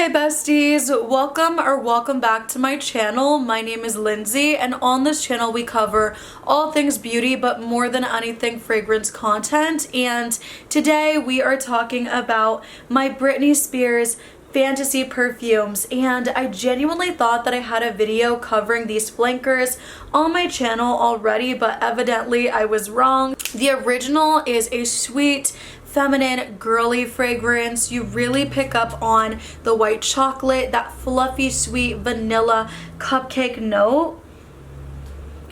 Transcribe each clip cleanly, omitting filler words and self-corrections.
besties, welcome back to my channel. My name is Lindsay, and on this channel we cover all things beauty, but more than anything fragrance content. And today we are talking about my Britney Spears fantasy perfumes, and I genuinely thought that I had a video covering these flankers on my channel already, but evidently I was wrong. The original is a sweet, feminine, girly fragrance. You really pick up on the white chocolate, that fluffy, sweet vanilla cupcake note,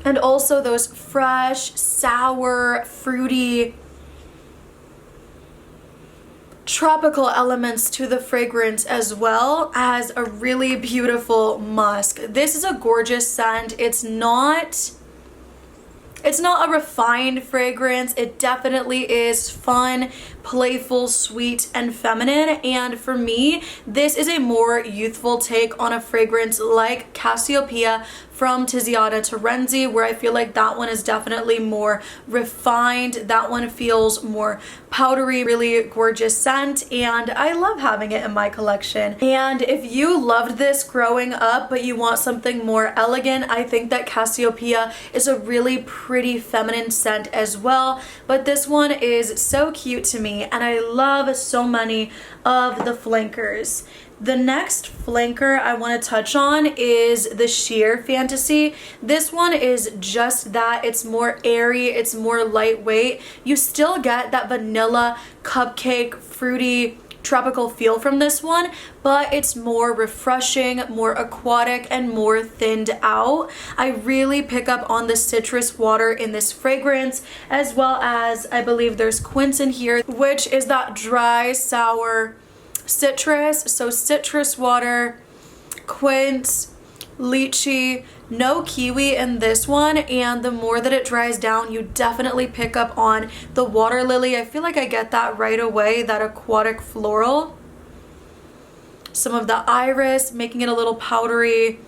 and also those fresh, sour, fruity, tropical elements to the fragrance, as well as a really beautiful musk. This is a gorgeous scent. It's not a refined fragrance. It definitely is fun, playful, sweet, and feminine. And for me, this is a more youthful take on a fragrance like Cassiopeia from Tiziana Terenzi, where I feel like that one is definitely more refined. That one feels more powdery, really gorgeous scent, and I love having it in my collection. And if you loved this growing up but you want something more elegant, I think that Cassiopeia is a really pretty feminine scent as well. But this one is so cute to me, and I love so many of the flankers. The next flanker I want to touch on is the Sheer Fantasy. This one is just that. It's more airy, it's more lightweight. You still get that vanilla, cupcake, fruity, tropical feel from this one, but it's more refreshing, more aquatic, and more thinned out. I really pick up on the citrus water in this fragrance, as well as I believe there's quince in here, which is that dry, sour citrus. So citrus water, quince, lychee, no kiwi in this one, and the more that it dries down, you definitely pick up on the water lily. I feel like I get that right away, that aquatic floral. Some of the iris, making it a little powdery.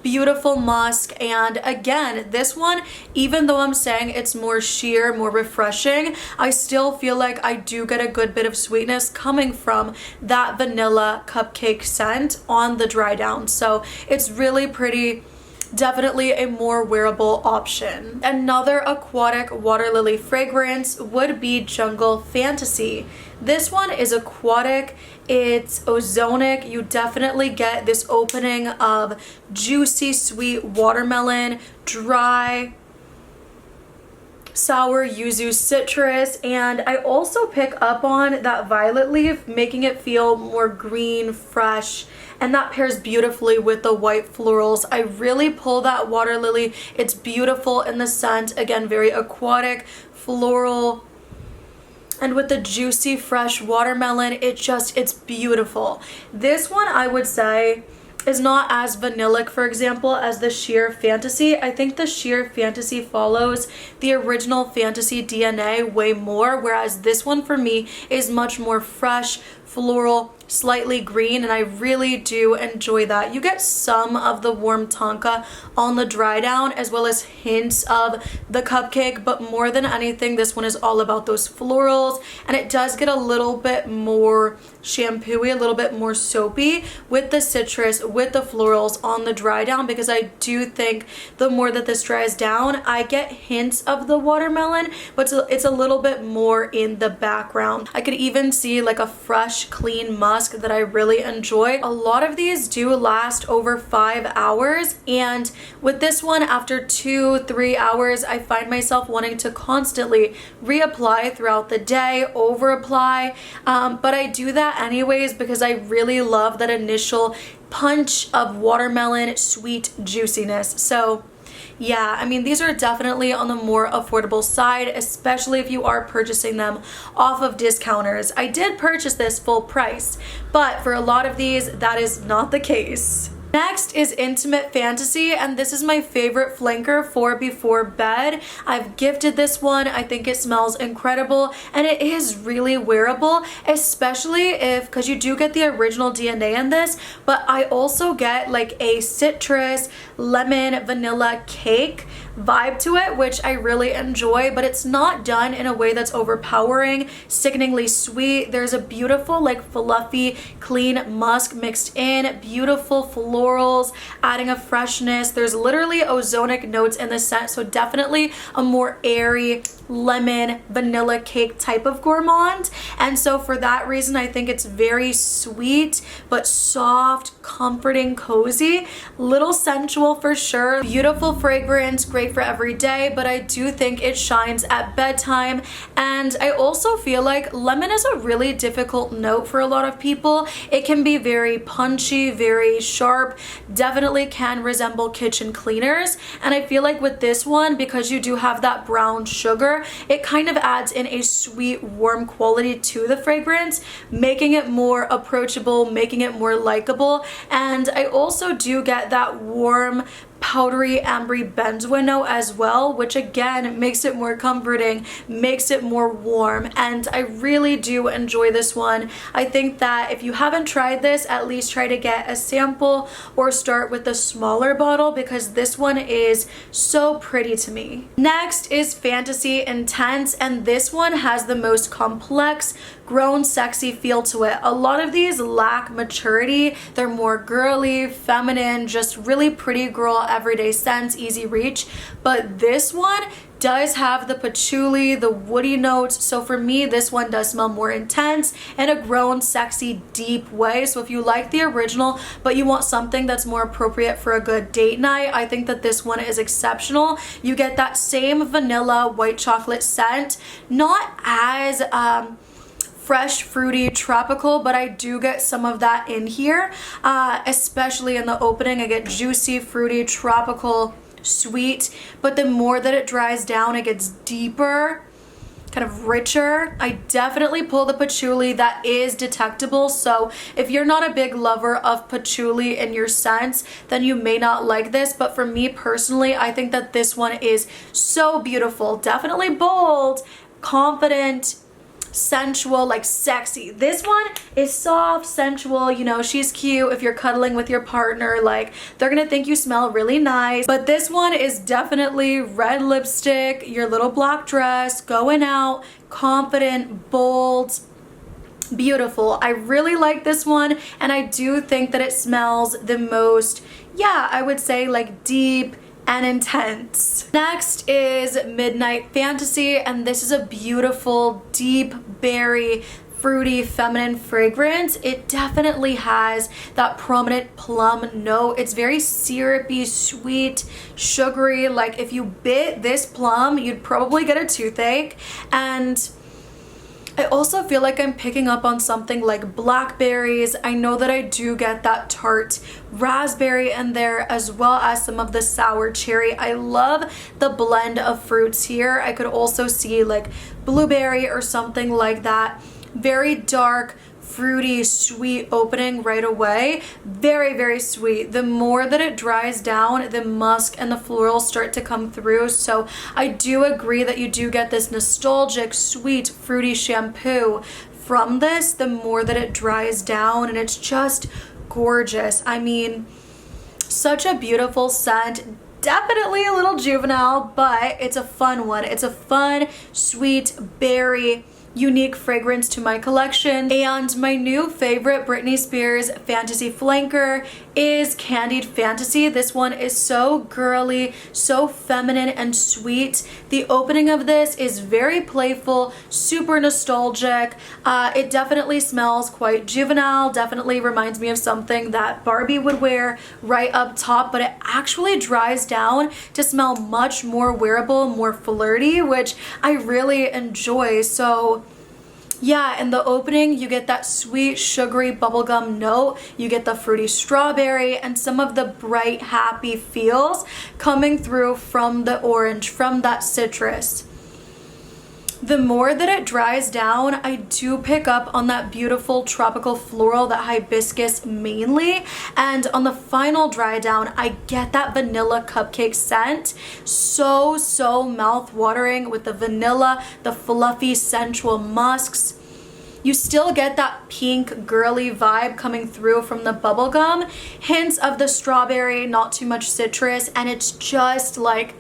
Beautiful musk. And again, this one, even though I'm saying it's more sheer, more refreshing, I still feel like I do get a good bit of sweetness coming from that vanilla cupcake scent on the dry down. So it's really pretty. Definitely a more wearable option. Another aquatic water lily fragrance would be Jungle Fantasy. This one is aquatic, it's ozonic. You definitely get this opening of juicy, sweet watermelon, dry, sour yuzu citrus, and I also pick up on that violet leaf, making it feel more green, fresh, and that pairs beautifully with the white florals. I really pull that water lily. It's beautiful in the scent. Again, very aquatic, floral, and with the juicy, fresh watermelon, it's beautiful. This one, I would say, is not as vanillic, for example, as the Sheer Fantasy. I think the Sheer Fantasy follows the original Fantasy DNA way more, whereas this one for me is much more fresh, floral, slightly green, and I really do enjoy that. You get some of the warm tonka on the dry down, as well as hints of the cupcake, but more than anything, this one is all about those florals, and it does get a little bit more shampooy, a little bit more soapy with the citrus, with the florals on the dry down, because I do think the more that this dries down, I get hints of the watermelon, but it's a little bit more in the background. I could even see like a fresh, clean musk that I really enjoy. A lot of these do last over 5 hours, and with this one, after 2-3 hours, I find myself wanting to constantly reapply throughout the day, over apply, but I do that anyways because I really love that initial punch of watermelon sweet juiciness. So yeah, I mean, these are definitely on the more affordable side, especially if you are purchasing them off of discounters. I did purchase this full price, but for a lot of these, that is not the case. Next is Intimate Fantasy, and this is my favorite flanker for before bed. I've gifted this one. I think it smells incredible, and it is really wearable, especially if, because you do get the original DNA in this, but I also get like a citrus, lemon, vanilla cake vibe to it, which I really enjoy, but it's not done in a way that's overpowering, sickeningly sweet. There's a beautiful like fluffy, clean musk mixed in, beautiful florals, adding a freshness. There's literally ozonic notes in the scent, so definitely a more airy lemon vanilla cake type of gourmand. And so for that reason, I think it's very sweet but soft, comforting, cozy, little sensual for sure. Beautiful fragrance, great for every day, but I do think it shines at bedtime. And I also feel like lemon is a really difficult note for a lot of people. It can be very punchy, very sharp, definitely can resemble kitchen cleaners. And I feel like with this one, because you do have that brown sugar, it kind of adds in a sweet, warm quality to the fragrance, making it more approachable, making it more likable. And I also do get that warm, powdery ambery benzoin note as well, which again makes it more comforting, makes it more warm, and I really do enjoy this one. I think that if you haven't tried this, at least try to get a sample or start with the smaller bottle, because this one is so pretty to me. Next is Fantasy Intense, and this one has the most complex, grown sexy feel to it. A lot of these lack maturity. They're more girly, feminine, just really pretty girl everyday scents, easy reach. But this one does have the patchouli, the woody notes. So for me, this one does smell more intense in a grown, sexy, deep way. So if you like the original, but you want something that's more appropriate for a good date night, I think that this one is exceptional. You get that same vanilla white chocolate scent, not as fresh, fruity, tropical, but I do get some of that in here, especially in the opening. I get juicy, fruity, tropical, sweet, but the more that it dries down, it gets deeper, kind of richer. I definitely pull the patchouli. That is detectable, so if you're not a big lover of patchouli in your scents, then you may not like this, but for me personally, I think that this one is so beautiful. Definitely bold, confident, sensual, like sexy. This one is soft, sensual, you know, she's cute. If you're cuddling with your partner, like, they're gonna think you smell really nice. But this one is definitely red lipstick, your little black dress, going out, confident, bold, beautiful. I really like this one, and I do think that it smells the most, yeah, I would say like deep and intense. Next is Midnight Fantasy, and this is a beautiful, deep berry, fruity, feminine fragrance. It definitely has that prominent plum note. It's very syrupy, sweet, sugary. Like if you bit this plum, you'd probably get a toothache. And I also feel like I'm picking up on something like blackberries. I know that I do get that tart raspberry in there, as well as some of the sour cherry. I love the blend of fruits here. I could also see like blueberry or something like that. Very dark, fruity, sweet opening right away. Very, very sweet. The more that it dries down, the musk and the florals start to come through. So I do agree that you do get this nostalgic, sweet, fruity shampoo from this the more that it dries down, and it's just gorgeous. I mean, such a beautiful scent. Definitely a little juvenile, but it's a fun one. It's a fun, sweet, berry, unique fragrance to my collection. And my new favorite Britney Spears fantasy flanker is Candied Fantasy. This one is so girly, so feminine and sweet. The opening of this is very playful, super nostalgic. It definitely smells quite juvenile, definitely reminds me of something that Barbie would wear right up top, but it actually dries down to smell much more wearable, more flirty, which I really enjoy. So yeah, in the opening, you get that sweet, sugary bubblegum note. You get the fruity strawberry and some of the bright, happy feels coming through from the orange, from that citrus. The more that it dries down, I do pick up on that beautiful tropical floral, that hibiscus mainly, and on the final dry down, I get that vanilla cupcake scent. So mouth-watering with the vanilla, the fluffy sensual musks. You still get that pink girly vibe coming through from the bubblegum, hints of the strawberry, not too much citrus, and it's just like,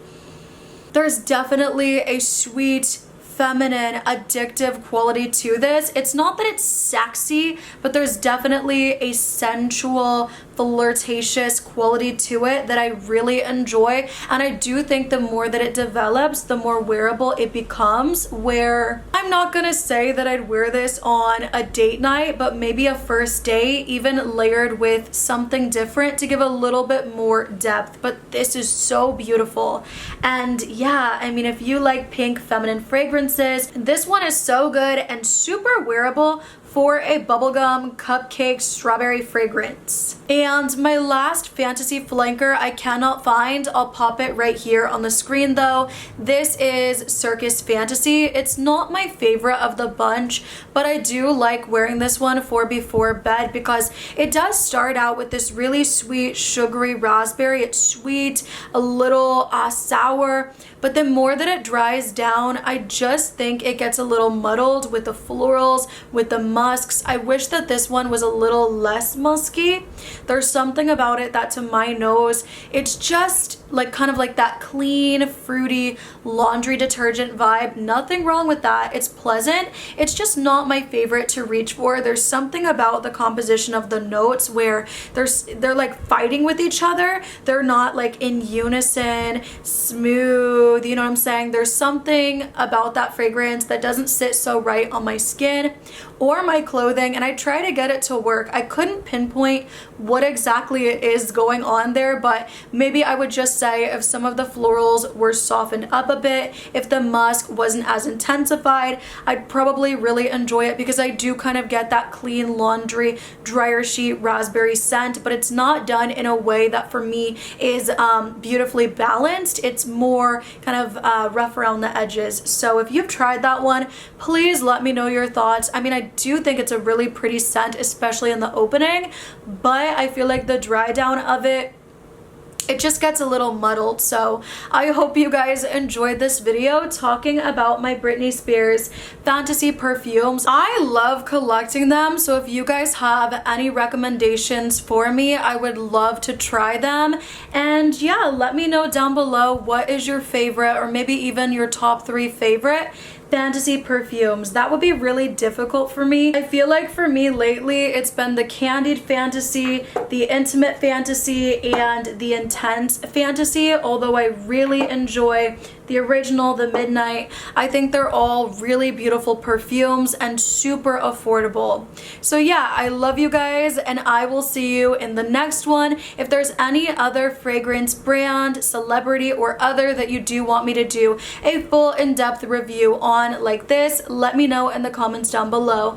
there's definitely a sweet, feminine, addictive quality to this. It's not that it's sexy, but there's definitely a sensual, flirtatious quality to it that I really enjoy. And I do think the more that it develops, the more wearable it becomes, where I'm not gonna say that I'd wear this on a date night, but maybe a first date, even layered with something different to give a little bit more depth. But this is so beautiful. And yeah, I mean, if you like pink feminine fragrances, this one is so good and super wearable for a bubblegum cupcake strawberry fragrance. And my last fantasy flanker I cannot find. I'll pop it right here on the screen though. This is Circus Fantasy. It's not my favorite of the bunch, but I do like wearing this one for before bed because it does start out with this really sweet sugary raspberry. It's sweet, a little sour, but the more that it dries down, I just think it gets a little muddled with the florals, with the musks. I wish that this one was a little less musky. There's something about it that to my nose, it's just like kind of like that clean, fruity laundry detergent vibe. Nothing wrong with that. It's pleasant. It's just not my favorite to reach for. There's something about the composition of the notes where they're like fighting with each other. They're not like in unison, smooth, you know what I'm saying? There's something about that fragrance that doesn't sit so right on my skin or my clothing, and I try to get it to work. I couldn't pinpoint what exactly it is going on there, but maybe I would just say if some of the florals were softened up a bit, if the musk wasn't as intensified, I'd probably really enjoy it because I do kind of get that clean laundry dryer sheet raspberry scent, but it's not done in a way that for me is beautifully balanced. It's more kind of rough around the edges. So if you've tried that one, please let me know your thoughts. I mean, I do think it's a really pretty scent, especially in the opening, but I feel like the dry down of it just gets a little muddled. So I hope you guys enjoyed this video talking about my Britney Spears fantasy perfumes. I love collecting them, so if you guys have any recommendations for me, I would love to try them. And yeah, let me know down below what is your favorite, or maybe even your top 3 favorite fantasy perfumes. That would be really difficult for me. I feel like for me lately it's been the Candied Fantasy, the Intimate Fantasy, and the Intense Fantasy, although I really enjoy the original, the Midnight. I think they're all really beautiful perfumes and super affordable. So yeah, I love you guys and I will see you in the next one. If there's any other fragrance brand, celebrity, or other that you do want me to do a full in-depth review on like this, let me know in the comments down below.